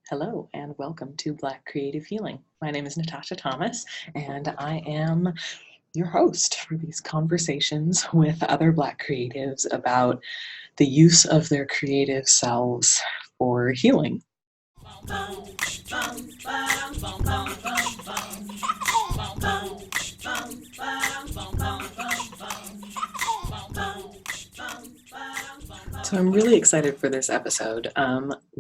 Hello and welcome to Black Creative Healing. My name is Natasha Thomas and I am your host for these conversations with other Black creatives about the use of their creative selves for healing. So I'm really excited for this episode.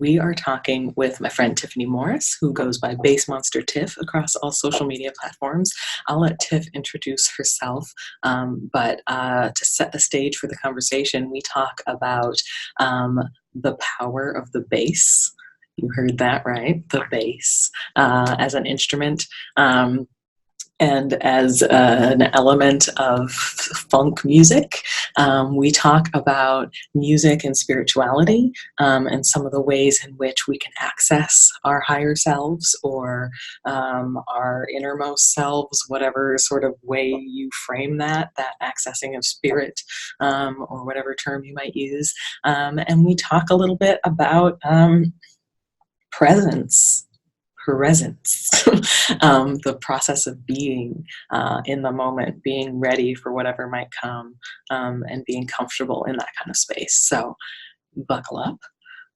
We are talking with my friend Tiffany Morris, who goes by Bass Monster Tiff across all social media platforms. I'll let Tiff introduce herself, but to set the stage for the conversation, we talk about the power of the bass. You heard that right, the bass as an instrument. And as an element of funk music. We talk about music and spirituality and some of the ways in which we can access our higher selves or our innermost selves, whatever sort of way you frame that accessing of spirit or whatever term you might use. And we talk a little bit about presence, the process of being in the moment, being ready for whatever might come, and being comfortable in that kind of space. So buckle up.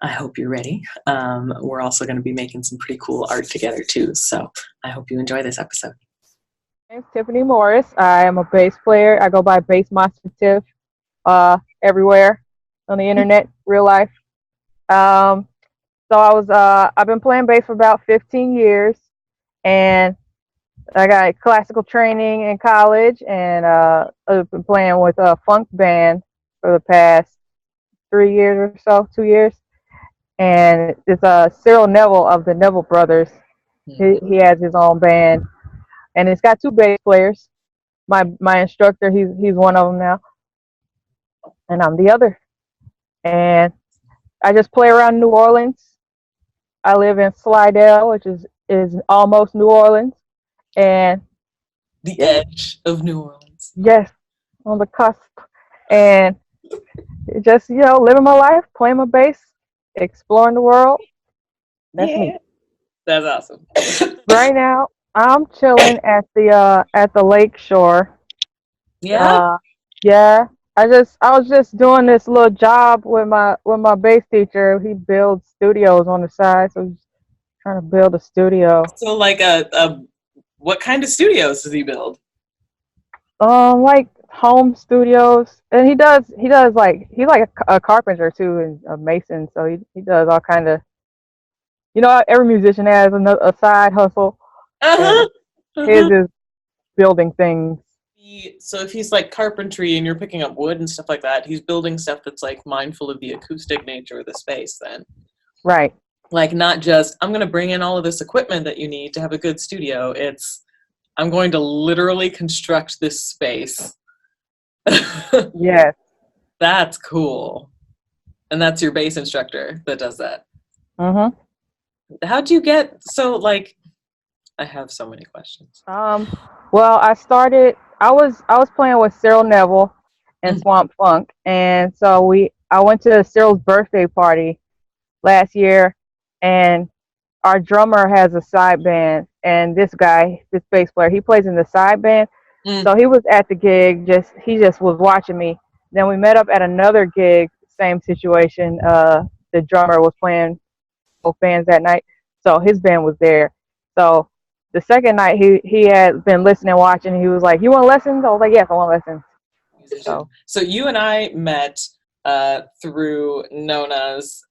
I hope you're ready. We're also going to be making some pretty cool art together too. So I hope you enjoy this episode. My name's Tiffany Morris. I am a bass player. I go by Bass Monster Tiff everywhere on the internet, real life. So I've been playing bass for about 15 years, and I got classical training in college, and I've been playing with a funk band for the past 3 years or so, 2 years. And it's Cyril Neville of the Neville Brothers. He has his own band, and it's got two bass players. My instructor, he's one of them now, and I'm the other. And I just play around New Orleans. I live in Slidell, which is almost New Orleans, and the edge of New Orleans. Yes, on the cusp, and just living my life, playing my bass, exploring the world. That's me. That's awesome. Right now, I'm chilling at the lake shore. Yeah. I was just doing this little job with my bass teacher. He builds studios on the side, so he's trying to build a studio. So like what kind of studios does he build? Like home studios, and he's like a carpenter too, and a mason. So he does all kind of, every musician has a side hustle. His is building things. So if he's like carpentry and you're picking up wood and stuff like that, he's building stuff that's like mindful of the acoustic nature of the space then. Right. Like not just, I'm going to bring in all of this equipment that you need to have a good studio. It's, I'm going to literally construct this space. Yes. That's cool. And that's your bass instructor that does that. Mm-hmm. How'd you get, so like, I have so many questions. Well, I was playing with Cyril Neville and Swamp Funk, and so I went to Cyril's birthday party last year, and our drummer has a side band, and this bass player, he plays in the side band. So he was at the gig, he just was watching me. Then we met up at another gig, same situation. The drummer was playing both bands that night, so his band was there. So the second night he had been listening, watching, and he was like, "You want lessons?" I was like, "Yes, I want lessons." So you and I met through Nona's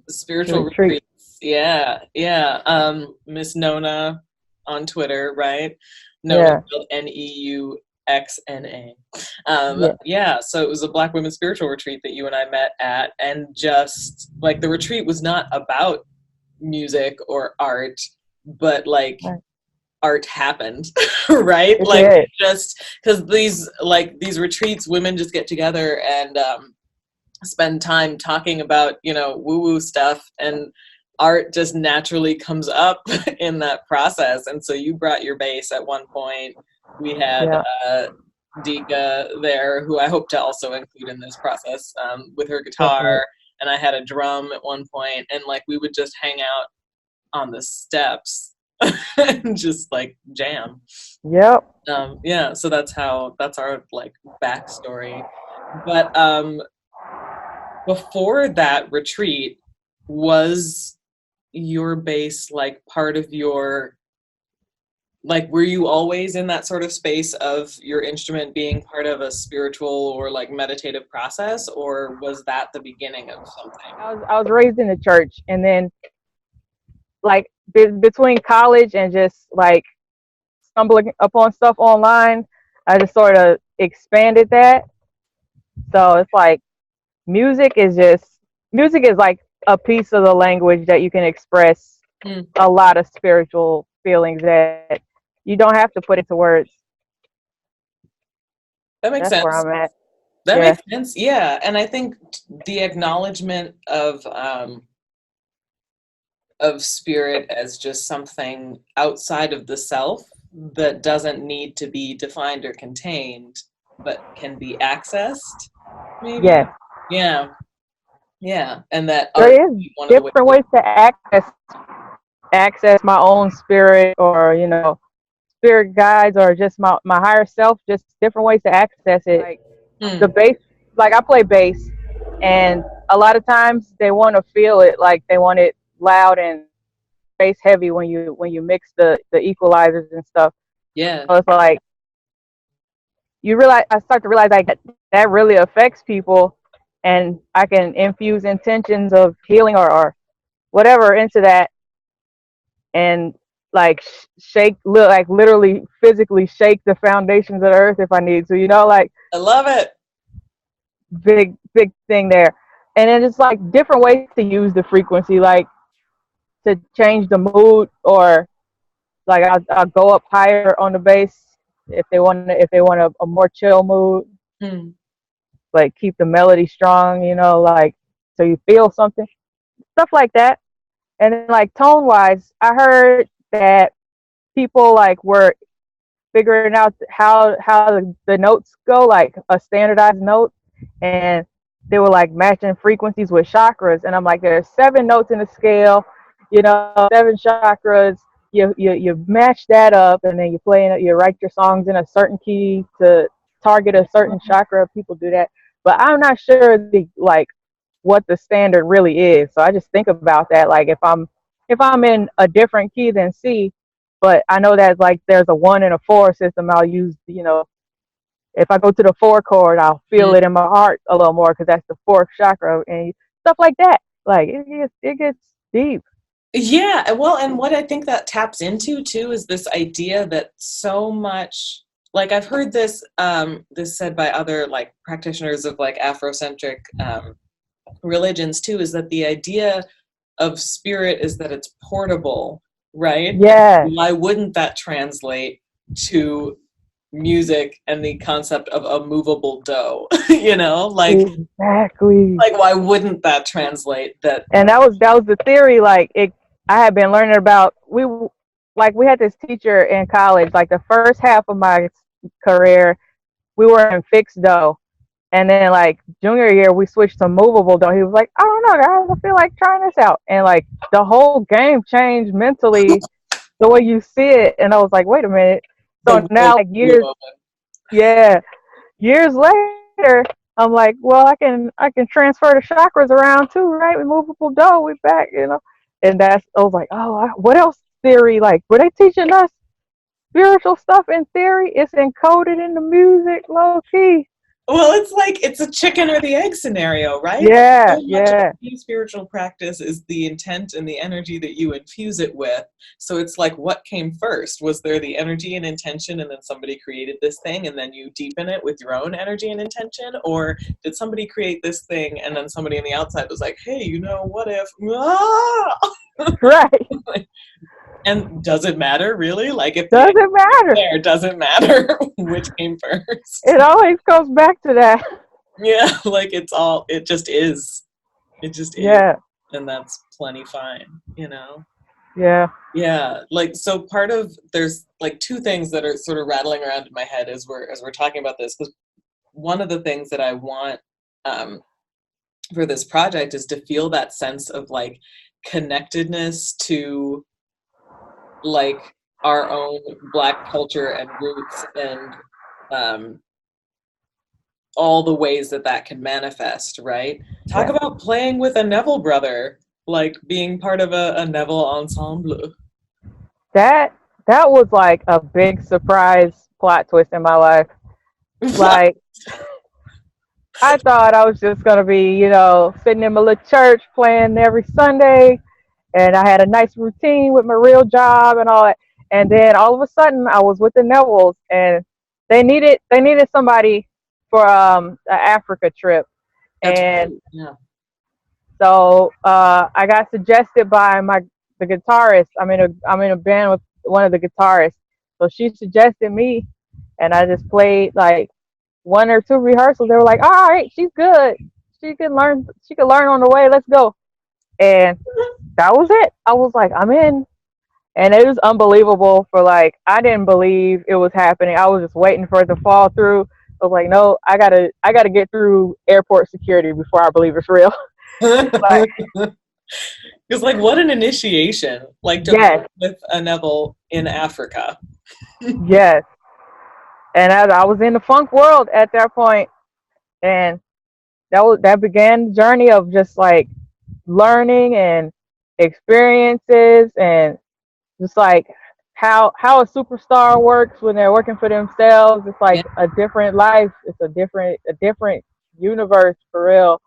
spiritual retreats. Yeah. Miss Nona on Twitter, right? Nona, Neuxna. So it was a Black women's spiritual retreat that you and I met at, and just like the retreat was not about music or art, but like art happened, right? Just because these retreats, women just get together and spend time talking about woo-woo stuff, and art just naturally comes up in that process. And so you brought your bass at one point. We had Dika there, who I hope to also include in this process, with her guitar. And I had a drum at one point, and like we would just hang out on the steps and just like jam. Yep. Yeah, so that's our like backstory. But before that retreat, was your bass like part of your, like, were you always in that sort of space of your instrument being part of a spiritual or like meditative process, or was that the beginning of something? I was raised in the church, and then like between college and just like stumbling upon stuff online, I just sort of expanded that. So it's like music is like a piece of the language that you can express a lot of spiritual feelings that you don't have to put into words. That makes That's where sense. I'm at. That Yeah. makes sense. Yeah, and I think the acknowledgement of spirit as just something outside of the self that doesn't need to be defined or contained, but can be accessed, maybe. Yes. Yeah, yeah, and that art There can is be one of the ways. different ways to access my own spirit, or spirit guides, or just my higher self. Just different ways to access it. Like the bass, like I play bass, and a lot of times they want to feel it, like they want it loud and bass heavy when you mix the equalizers and stuff. Yeah. So it's like I start to realize like that really affects people, and I can infuse intentions of healing or whatever into that, and like like literally physically shake the foundations of the earth if I need to, like I love it. big thing there. And then it's like different ways to use the frequency, like to change the mood, or like I'll go up higher on the bass if they want a more chill mood, Mm. like keep the melody strong, like so you feel something, stuff like that. And then like tone wise, I heard that people like were figuring out how the notes go, like a standardized note, and they were like matching frequencies with chakras. And I'm like, there's 7 notes in the scale, 7 chakras. You match that up, and then you write your songs in a certain key to target a certain chakra. People do that, but I'm not sure what the standard really is. So I just think about that, like if I'm in a different key than C, but I know that like there's a 1 and a 4 system, I'll use, if I go to the 4 chord, I'll feel it in my heart a little more because that's the 4th chakra, and stuff like that. Like it gets deep. Yeah, well, and what I think that taps into too is this idea that so much, like I've heard this said by other like practitioners of like Afrocentric religions too, is that the idea of spirit is that it's portable, right? Yeah. And why wouldn't that translate to music and the concept of a movable dough? Exactly. Like why wouldn't that translate that? And that was the theory. Like I had been learning about we had this teacher in college. Like the first half of my career, we were in fixed dough, and then like junior year we switched to movable dough. He was like, I don't know, guys, I feel like trying this out, and like the whole game changed mentally, the way you see it. And I was like, wait a minute. The So now, world like blew open. years later, I'm like, well, I can transfer the chakras around too, right? With movable dough, we back. And I was like, oh, what else theory? Like, were they teaching us spiritual stuff in theory? It's encoded in the music, low key. Well, it's like it's a chicken or the egg scenario, right? Like, Yeah, so much of yeah. any spiritual practice is the intent and the energy that you infuse it with. So it's like, what came first? Was there the energy and intention, and then somebody created this thing, and then you deepen it with your own energy and intention? Or did somebody create this thing, and then somebody on the outside was like, hey, what if? Ah! Right. And does it matter, really? Like, if the Doesn't matter. there doesn't matter which came first. It always comes back to that. Yeah, like it just is. It just is. Yeah. And that's plenty fine. Yeah. Yeah, like so there's like 2 things that are sort of rattling around in my head as we're talking about this, because one of the things that I want for this project is to feel that sense of like connectedness to like our own Black culture and roots, and all the ways that that can manifest, right? Talk Yeah. about playing with a Neville brother, like being part of a Neville ensemble. That that was like a big surprise plot twist in my life. What? Like, I thought I was just gonna be, sitting in my little church playing every Sunday, and I had a nice routine with my real job and all that. And then all of a sudden, I was with the Nevilles, and they needed somebody for an Africa trip. That's And right. Yeah. so I got suggested by the guitarist. I'm in a band with one of the guitarists. So she suggested me, and I just played like one or two rehearsals. They were like, "All right, she's good. She can learn. She can learn on the way. Let's go." And that was it. I was like, "I'm in." And it was unbelievable. For like, I didn't believe it was happening. I was just waiting for it to fall through. I was like, "No, I gotta get through airport security before I believe it's real." Like, It's like, what an initiation, like to play yes, with a Neville in Africa. yes. And I was in the funk world at that point, and that began the journey of just like learning and experiences, and just like how a superstar works when they're working for themselves. It's Yeah, like a different life. It's a different universe for real.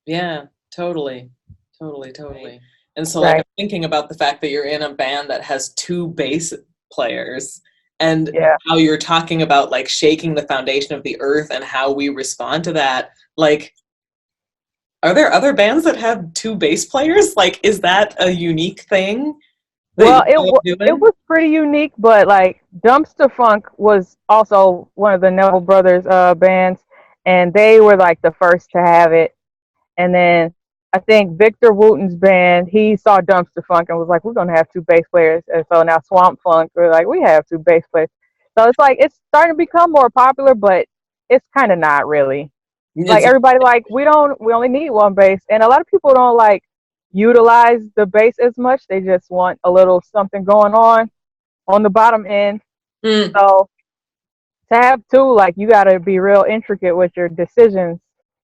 yeah, totally, totally, totally. And so, like, I'm Right. thinking about the fact that you're in a band that has two bass players, and Yeah. how you're talking about like shaking the foundation of the earth and how we respond to that. Like, are there other bands that have two bass players? Like, is that a unique thing that Well, you're all it doing? was pretty unique, but like Dumpster Funk was also one of the Neville Brothers bands, and they were like the first to have it. And then I think Victor Wooten's band, he saw Dumpster Funk and was like, "We're gonna have two bass players." And so now Swamp Funk, we're like, we have two bass players. So it's like it's starting to become more popular, but it's kind of not really. Like, It's everybody, like, we only need one bass, and a lot of people don't like utilize the bass as much. They just want a little something going on the bottom end. mm, So to have two, like, you got to be real intricate with your decisions.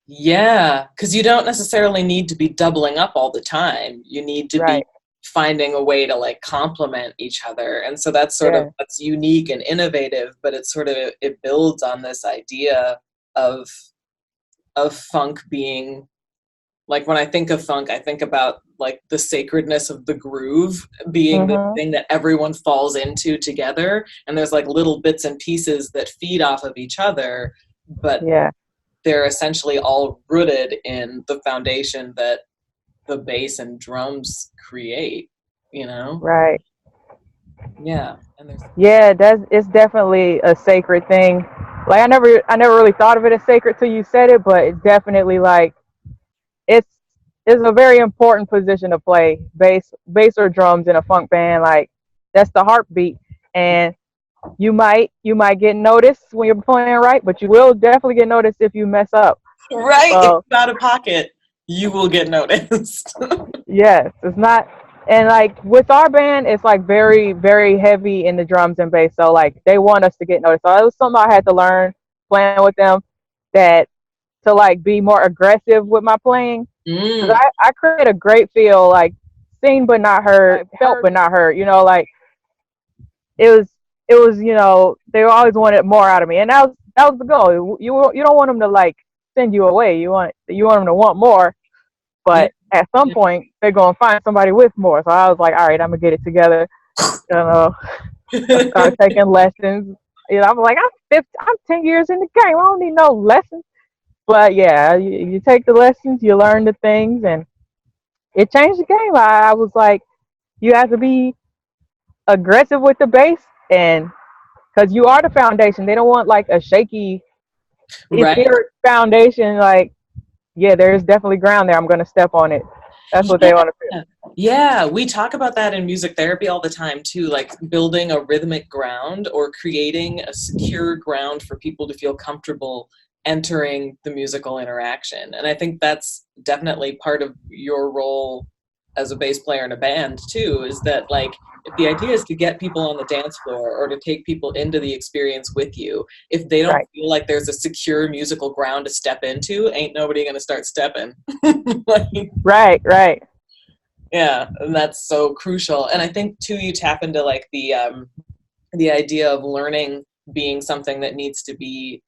yeah, because you don't necessarily need to be doubling up all the time. You need to be Right. finding a way to like complement each other. And so that's sort of Yeah. that's unique and innovative, but it's sort of it builds on this idea of funk being like, when I think of funk, I think about like the sacredness of the groove being the Mhm. thing that everyone falls into together, and there's like little bits and pieces that feed off of each other, but Yeah. they're essentially all rooted in the foundation that the bass and drums create, you know? Right. Yeah. And there's Yeah, it's definitely a sacred thing. Like, I never really thought of it as sacred till you said it, but it's definitely like it's it's a very important position to play, bass or drums in a funk band. Like, that's the heartbeat. And you might get noticed when you're playing right, but you will definitely get noticed if you mess up. right. If So it's out of pocket, you will get noticed. yes, it's not. And like with our band, it's like very, very heavy in the drums and bass. So like they want us to get noticed. So it was something I had to learn playing with them, that to like be more aggressive with my playing. Because Mm, I create a great feel, like seen but not heard, felt but not heard. Like it was they always wanted more out of me, and that was the goal. You don't want them to like send you away. You want them to want more. yeah. But at some Yeah. point, they're gonna find somebody with more. So I was like, all right, I'm gonna get it together. You know, I started taking lessons. I'm like, I'm 10 years in the game. I don't need no lessons. But yeah, you take the lessons, you learn the things, and it changed the game. I was like, you have to be aggressive with the bass, and because you are the foundation. They don't want like a shaky, Right. etheric foundation. Like, yeah, there's definitely ground there. I'm gonna step on it. That's what they Yeah. want to feel. Yeah, we talk about that in music therapy all the time too, like building a rhythmic ground or creating a secure ground for people to feel comfortable entering the musical interaction. And I think that's definitely part of your role as a bass player in a band too, is that like if the idea is to get people on the dance floor or to take people into the experience with you, if they don't Right. feel like there's a secure musical ground to step into, ain't nobody gonna start stepping. Like, Right. yeah, and that's so crucial. And I think too, you tap into like the idea of learning being something that needs to be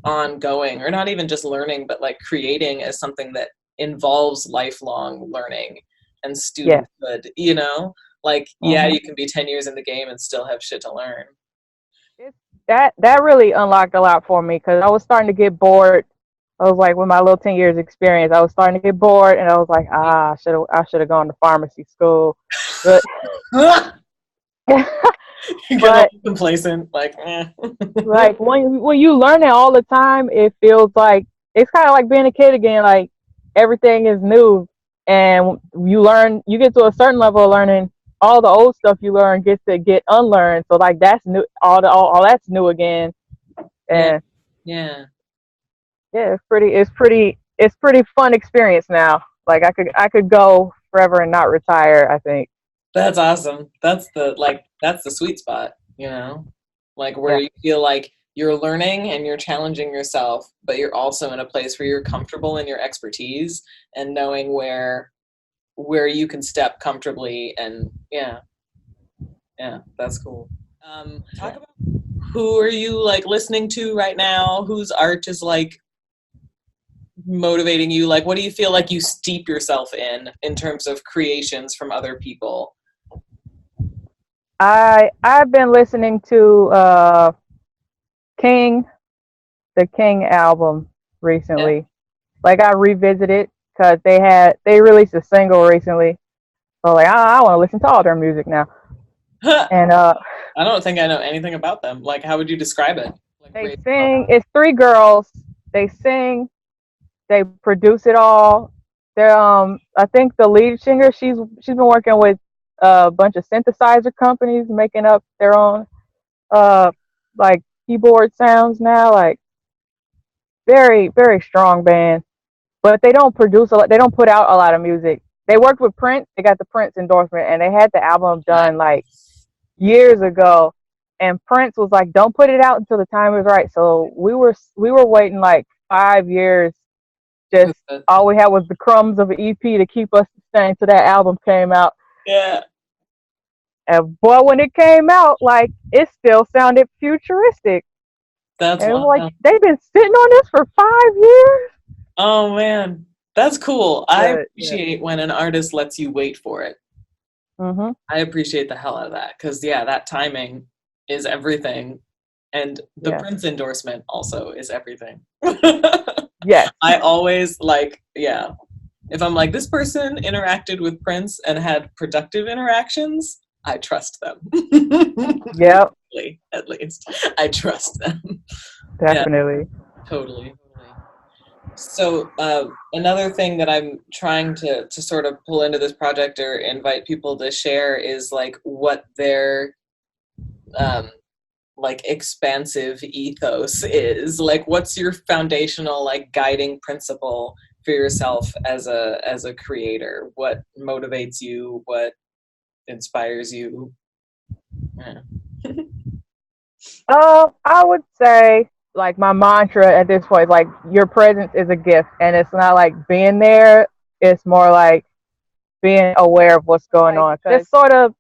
ongoing, or not even just learning, but like creating as something that involves lifelong learning and Yeah. studenthood, you know? Like, yeah, Hmm. you can be 10 years in the game and still have shit to learn. That really unlocked a lot for me because I was starting to get bored. I was like, with my little 10 years experience, I was starting to get bored, and I was like, I should have gone to pharmacy school, but You get all but complacent, like, eh. like when you learn it all the time, it feels like it's kind of like being a kid again. Like everything is new, and you get to a certain level of learning. All the old stuff you learn gets to get unlearned. So like that's new. All that's new again, Yeah, and yeah. yeah, it's pretty fun experience now. Like I could go forever and not retire, I think. That's awesome. That's the sweet spot, you know? Like where Yeah. you feel like you're learning and you're challenging yourself, but you're also in a place where you're comfortable in your expertise and knowing where you can step comfortably. And yeah, that's cool. Talk about who are you like listening to right now? Whose art is like motivating you? Like what do you feel like you steep yourself in terms of creations from other people? I've been listening to King, the King album Yeah. recently. Like I revisited because they released a single recently. So like I want to listen to all their music now. And I don't think I know anything about them. Like, how would you describe it? Like, they great. sing. It's three girls. They sing. They produce it all. They're I think the lead singer, she's been working with a bunch of synthesizer companies making up their own uh like keyboard sounds now. Like very very strong band. But they don't produce a lot. They don't put out a lot of music. They worked with Prince. They got the Prince endorsement, and they had the album done like years ago. And Prince was like, "Don't put it out until the time is right." So we were waiting like 5 years. Just all we had was the crumbs of an EP to keep us sustained till that album came out. Yeah, And boy, when it came out, like it still sounded futuristic. that's And like wild. they've been sitting on this for 5 years. Oh man, that's cool. I Good, yeah. appreciate when an artist lets you wait for it. Mhm. I appreciate the hell out of that because yeah, that timing is everything, and the Yeah. Prince endorsement also is everything. Yes. I always like, yeah. If I'm like, this person interacted with Prince and had productive interactions, I trust them. Yep. At least. I trust them. Yeah, Definitely. totally. So another thing that I'm trying to sort of pull into this project or invite people to share is like what their um, like expansive ethos is. Like what's your foundational like guiding principle for yourself as a creator? What motivates you? What inspires you? Yeah. I would say like my mantra at this point is like your presence is a gift, and it's not like being there. It's more like being aware of what's going on. Just sort of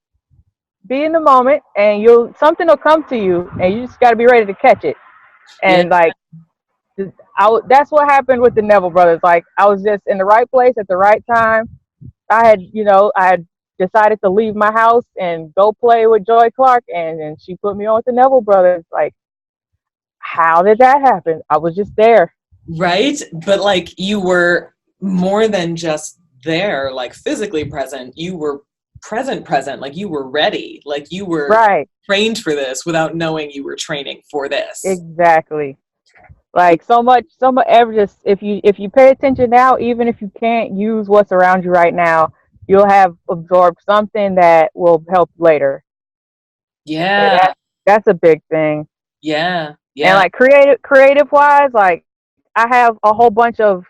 be in the moment, and something will come to you, and you just got to be ready to catch it. Yeah. And like that's what happened with the Neville brothers. Like I was just in the right place at the right time. I had decided to leave my house and go play with Joy Clark, and she put me on with the Neville brothers. Like, how did that happen? I was just there. Right? But like you were more than just there, like physically present. You were present, like you were ready, like you were Right. trained for this without knowing you were training for this. Exactly. Like so much ever just if you pay attention now, even if you can't use what's around you right now, you'll have absorbed something that will help later. So Yeah, that's a big thing. yeah, And yeah. like creative wise, like I have a whole bunch of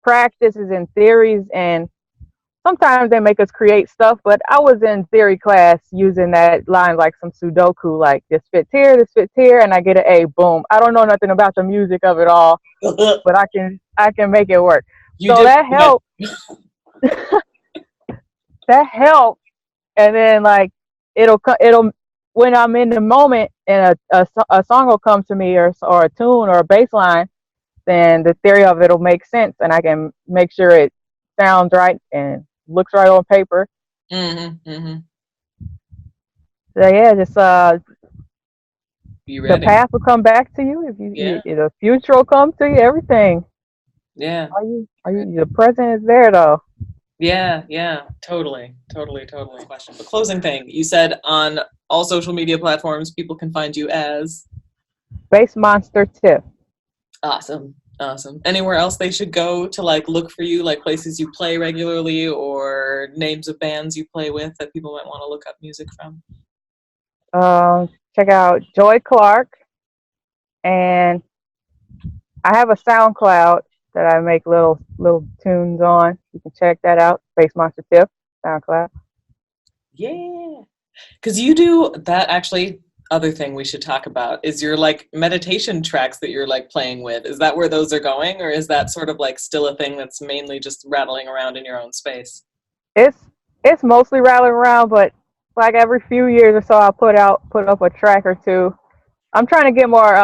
practices and theories, and sometimes they make us create stuff, but I was in theory class using that line like some Sudoku, like this fits here, and I get an A, boom. I don't know nothing about the music of it all, but I can make it work. You So did that helped. That helped. And then like it'll when I'm in the moment and a song will come to me, or a tune or a bass line, then the theory of it'll make sense, and I can make sure it sounds right and looks right on paper. Mm-hmm, mm-hmm. So yeah, just Be ready. the past will come back to you. The future will come to you. Everything. Yeah. The present is there though. Yeah, totally. Question. The closing thing, you said on all social media platforms, people can find you as Bass Monster Tiff. Awesome. Anywhere else they should go to like look for you, like places you play regularly or names of bands you play with that people might want to look up music from? Check out Joy Clark, and I have a SoundCloud that I make little tunes on. You can check that out. Bass Monster Tiff SoundCloud. Yeah, because you do that. Actually, other thing we should talk about is your like meditation tracks that you're like playing with. Is that where those are going, or is that sort of like still a thing that's mainly just rattling around in your own space? It's mostly rattling around, but like every few years or so, I'll put up a track or two. I'm trying to get more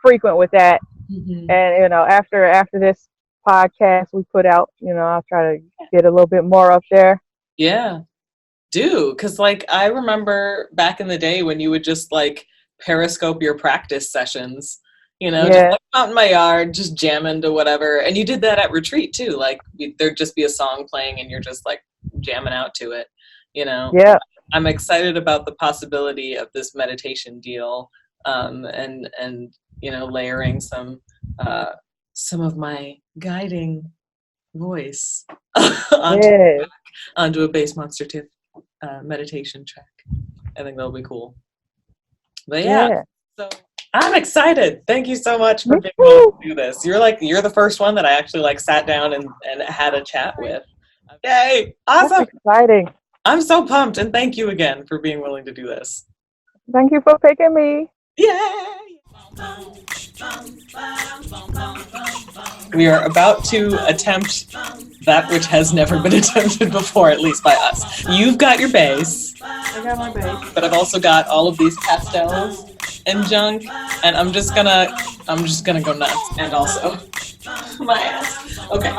frequent with that. Mm-hmm. And after this podcast we put out, I'll try to get a little bit more up there. Yeah, because like I remember back in the day when you would just like periscope your practice sessions, just like out in my yard, just jamming to whatever. And you did that at retreat too. Like there'd just be a song playing and you're just like jamming out to it, Yeah. I'm excited about the possibility of this meditation deal, and layering some of my guiding voice onto a Bass Monster Tiff meditation track. I think that'll be cool. But yeah. So I'm excited. Thank you so much for being able to do this. You're the first one that I actually like sat down and had a chat with. Yay! Awesome. That's exciting. I'm so pumped, and thank you again for being willing to do this. Thank you for picking me. Yay! We are about to attempt that which has never been attempted before, at least by us. You've got your bass. I got my bass. But I've also got all of these pastels and junk, and I'm just gonna go nuts. And also my ass. Okay.